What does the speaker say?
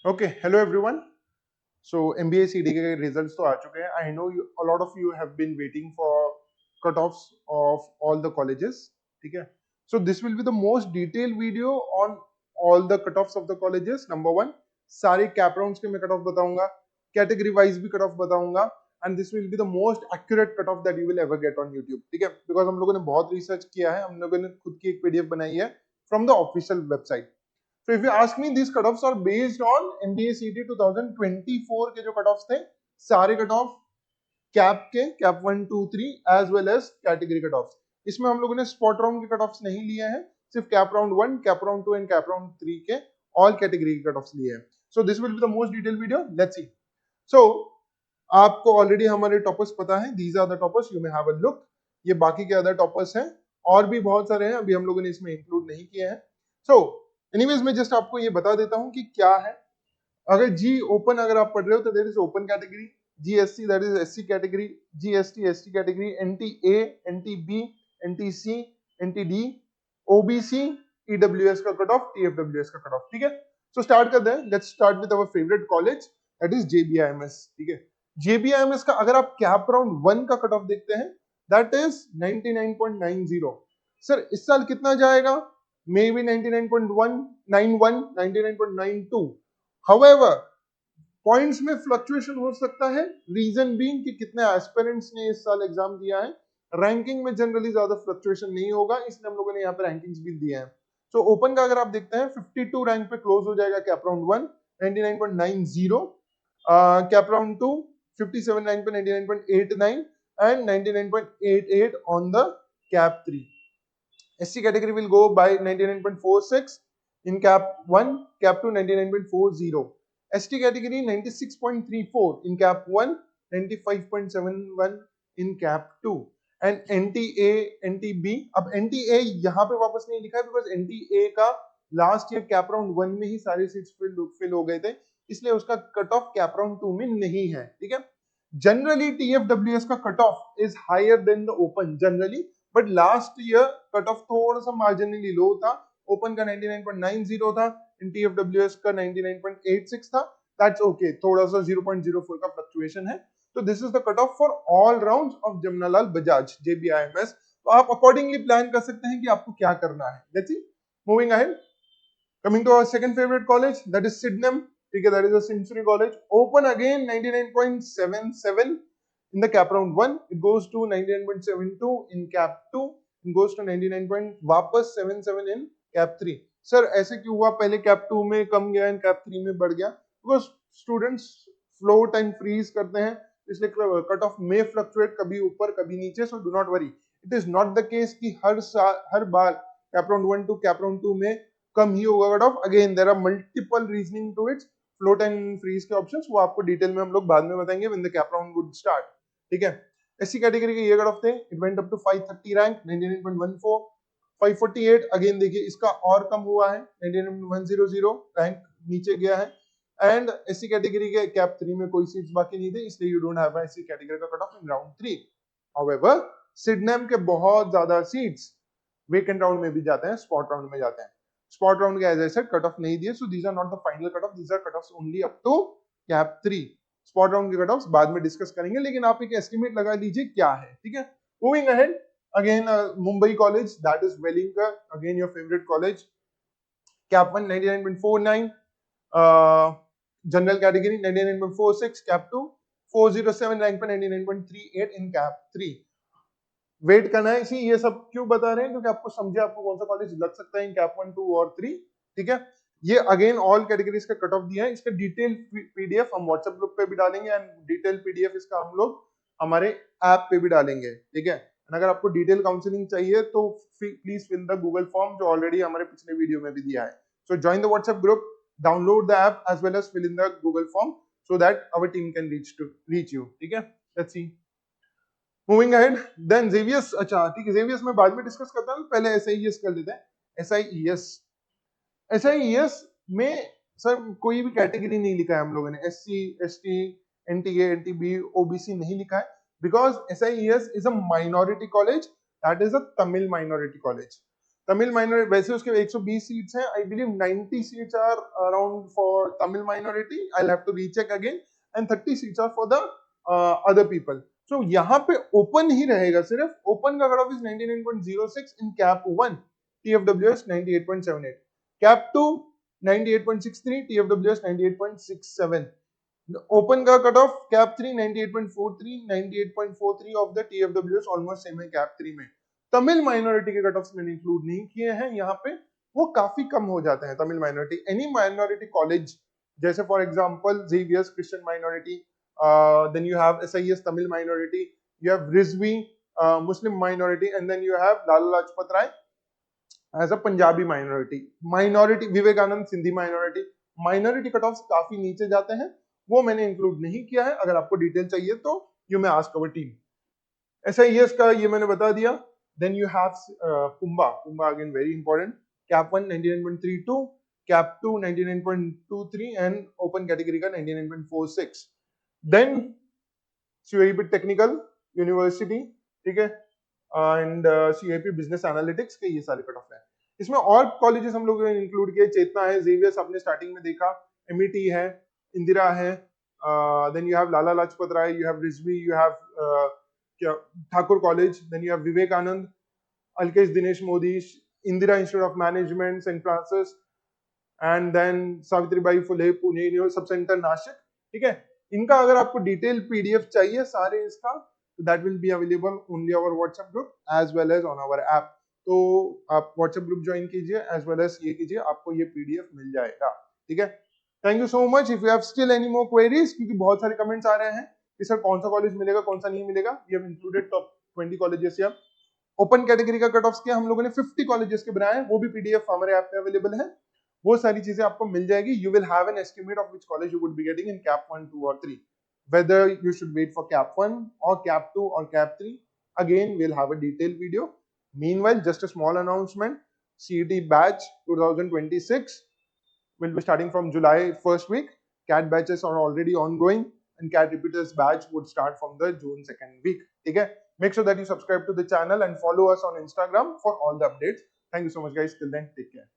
Okay, hello everyone. So MBA CD के results तो आ चुके हैं. I know a lot of you have been waiting for cutoffs of all the colleges. ठीक है? So this will be the most detailed video on all the cutoffs of the colleges. Number one, सारे cap rounds के मैं cutoff बताऊंगा, category wise भी cutoff बताऊंगा, and this will be the most accurate cutoff that you will ever get on YouTube. ठीक है? Because हम लोगों ने बहुत research किया है, हम लोगों ने खुद की एक PDF बनाई है from the official website. So if you ask me, these cutoffs are based on MBA CT 2024 के जो cutoffs थे, सारे cutoff कैप के CAP 1, 2, 3 as well as category cutoffs. इसमें हम लोगों ने स्पॉट राउंड के cutoffs नहीं लिए हैं, सिर्फ cap round 1, cap round 2 and cap round 3 के ऑल कैटेगरी के cutoffs लिए हैं. So this will be the most detailed video. Let's see. So आपको ऑलरेडी हमारे टॉपर्स पता है, these are the toppers. You may have a look. ये बाकी के अदर टॉपर्स हैं और भी बहुत सारे हैं, अभी हम लोगों ने इसमें इंक्लूड नहीं किए हैं. So एनीवेज मैं जस्ट आपको ये बता देता हूं कि क्या है. अगर जी ओपन अगर आप पढ़ रहे हो तो there is open category, GST that is SC category, GST ST category, NTA, NTB, NTC, NTD, OBC, EWS का कट ऑफ, टीएफडब्ल्यूएस का कट ऑफ. ठीक है, सो स्टार्ट करते हैं. Let's start with our favourite college that is JBIMS. ठीक है, JBIMS का अगर आप कैप राउंड 1 का कट ऑफ देखते हैं दैट इज 99.90. सर इस साल कितना जाएगा? Maybe 99.191, 99.92. However, पॉइंट्स में फ्लक्चुएशन हो सकता है. रीजन बीइंग कि कितने एस्पिरेंट्स ने इस साल एग्जाम दिया है. रैंकिंग में जनरली ज्यादा फ्लक्चुएशन नहीं होगा, इसलिए हम लोगों ने यहाँ पे रैंकिंग्स भी दिए हैं. सो ओपन का अगर आप देखते हैं 52 रैंक पे क्लोज हो जाएगा cap round 1, 99.90. Cap round 2 57 rank पे 99.89 and 99.88 on the cap 3. SC category will go by 99.46 in cap 1, cap 2 99.40. ST category 96.34 in cap 1, 95.71 in cap 2. And NTA, NTB, अब NTA यहाँ पे वापस नहीं लिखा है बिकॉज NTA का लास्ट ईयर कैप राउंड 1 में ही सारे सीट्स फिल हो गए थे, इसलिए उसका कट ऑफ कैप राउंड 2 में नहीं है. ठीक है, जनरली TFWS का cut off is higher than the open generally, but last year cut off थोड़ा सा मार्जिनली लो था. ओपन का 99.90 था, TFWS का 99.86 था. दैट्स ओके, थोड़ा सा 0.04 का फ्लक्चुएशन है. तो this is the cut off for all rounds of Jamnalal Bajaj JBIMS. तो आप अकॉर्डिंगली प्लान कर सकते हैं कि आपको क्या करना है. Let's see, moving ahead, coming to our second favourite college that is Sydenham. ठीक है, that is a century college. Open again 99.77 in the cap round 1, it goes to 99.72 in cap 2, it goes to 99. वापस 77 in cap 3. Sir ऐसे क्यों हुआ? पहले cap 2 में कम गया and cap 3 में बढ़ गया? Because students float and freeze करते हैं, इसलिए कट ऑफ में फ्लक्चुएट, कभी ऊपर कभी नीचे. So do not worry, it is not the case कि हर बार CAP round 1 to CAP round 2 में कम ही होगा cut off. Again there are multiple reasoning to its. Float and freeze के ऑप्शंस वो आपको डिटेल में हम लोग बाद में बताएंगे when the CAP round would start. ठीक है, एससी कैटेगरी के ये कट ऑफ थे. It went up to 530 rank, 99.14. 548 again देखिए इसका और कम हुआ है, 99.100 रैंक नीचे गया है. एंड एससी कैटेगरी के कैप 3 में कोई सीट्स बाकी नहीं थे, इसलिए you don't have SC category का cut off in round 3. However Sydenham के बहुत ज्यादा सीट्स वेकेंट राउंड में भी जाते हैं, स्पॉट राउंड में जाते हैं. स्पॉट राउंड के as I said cut off नहीं दिए, so these are not the final cut off, these are cut offs only up to CAP 3. Spot round के कट ऑफ्स बाद में डिस्कस करेंगे, लेकिन आप एक एस्टिमेट लगा लीजिए क्या है. ठीक है, moving ahead, again Mumbai college that is Welingkar, again your favourite college. CAP 1 99.49, general category 99.46, CAP 2 407 rank पे 99.38 इन कैप 3. वेट करना है. इसी ये सब क्यों बता रहे हैं? क्योंकि आपको समझे आपको कौन सा कॉलेज लग सकता है इन कैप 1, 2 और 3. ठीक है, ये अगेन ऑल कैटेगरीज का कट ऑफ दिया है. इसका डिटेल पीडीएफ हम व्हाट्सएप ग्रुप पे भी डालेंगे एंड डिटेल पीडीएफ इसका हम लोग हमारे ऐप पे भी डालेंगे. ठीक है, अगर आपको डिटेल काउंसलिंग चाहिए तो please fill the Google form जो ऑलरेडी हमारे पिछले वीडियो में भी दिया है. So join the WhatsApp group, download the app as well as fill in the Google form so that our team can reach you. ठीक है, let's see, moving ahead. Then जेवियस. अच्छा ठीक है, जेवियस में बाद में डिस्कस करता हूं, पहले एसआईईएस कर लेते हैं. एसआईईएस, एसआईईएस में सर कोई भी कैटेगरी नहीं लिखा है हम लोगों ने. SC, ST, NTA, NTB, OBC नहीं लिखा है because SIES is a minority college, that is a Tamil minority college. Tamil minority, वैसे उसके 120 सीट्स हैं, I believe 90 seats are around for Tamil minority, I have to recheck again, and 30 seats are for the other people. सो यहाँ पे open ही रहेगा, सिर्फ open का cut off is 99.06 in CAP 1, TFWS 98.78, cap 2 98.63, TFWS 98.67, open का cut of cap 3 98.43, 98.43 of the TFWS almost same है cap 3 में। तमिल माइनॉरिटी के कट ऑफ्स मैंने इंक्लूड नहीं किए हैं यहाँ पे, वो काफी कम हो जाते हैं Tamil minority. Any minority college, जैसे for example Xavier's Christian minority, then you have SIS Tamil minority, you have Rizvi Muslim minority, and then you have Lala Lajpat Rai as a Punjabi minority, Vivekanand Sindhi minority. Minority cut off काफी नीचे जाते हैं, वो मैंने include नहीं किया है। अगर आपको डिटेल चाहिए तो you may ask our team. SIS का ये मैंने बता दिया। Then you have PUMBA, PUMBA again very important, CAP 1 99.32, CAP 2 99.23 and open category का 99.46। देन CIP टेक्निकल यूनिवर्सिटी, ठीक है, एंड CIP बिजनेस एनालिटिक्स के ये सारे कट ऑफ है। इसमें और कॉलेजेस हम लोगों ने इंक्लूड किए, चेतना है, जेवियर्स आपने स्टार्टिंग में देखा, MET है, इंदिरा है, then you have Lala Lajpat Rai, you have Rizvi, you have Thakur college, then you have Vivekanand, Alkesh Dinesh Modi, Indira institute of management Saint Francis, and then Savitribai Phule Pune sub centre Nashik, ठीक है। इनका अगर आपको डिटेल PDF चाहिए सारे इसका, that will be available only our WhatsApp group as well as on our app. तो आप व्हाट्सएप ग्रुप ज्वाइन कीजिए एज वेल एज ये कीजिए, आपको ये PDF मिल जाएगा, ठीक है। Thank you so much. If you have still any more queries, क्योंकि बहुत सारे कमेंट्स आ रहे हैं कि सर कौन सा कॉलेज मिलेगा कौन सा नहीं मिलेगा, we have included top 20 colleges या ओपन कैटेगरी का कट ऑफ किया हम लोगों ने 50 कॉलेजेस के बनाए, वो भी PDF हमारे ऐप पे अवेलेबल है। वो सारी चीजें आपको मिल जाएगी। You will have an estimate of which college you would be getting in CAP 1, 2 और 3, whether you should wait for cap 1 or cap 2 or cap 3. Again, we'll have a detailed video. Meanwhile, just a small announcement, CET batch 2026 will be starting from July first week. CAT batches are already ongoing, and CAT repeaters batch would start from the June second week. Okay? Make sure that you subscribe to the channel and follow us on Instagram for all the updates. Thank you so much guys. Till then, take care.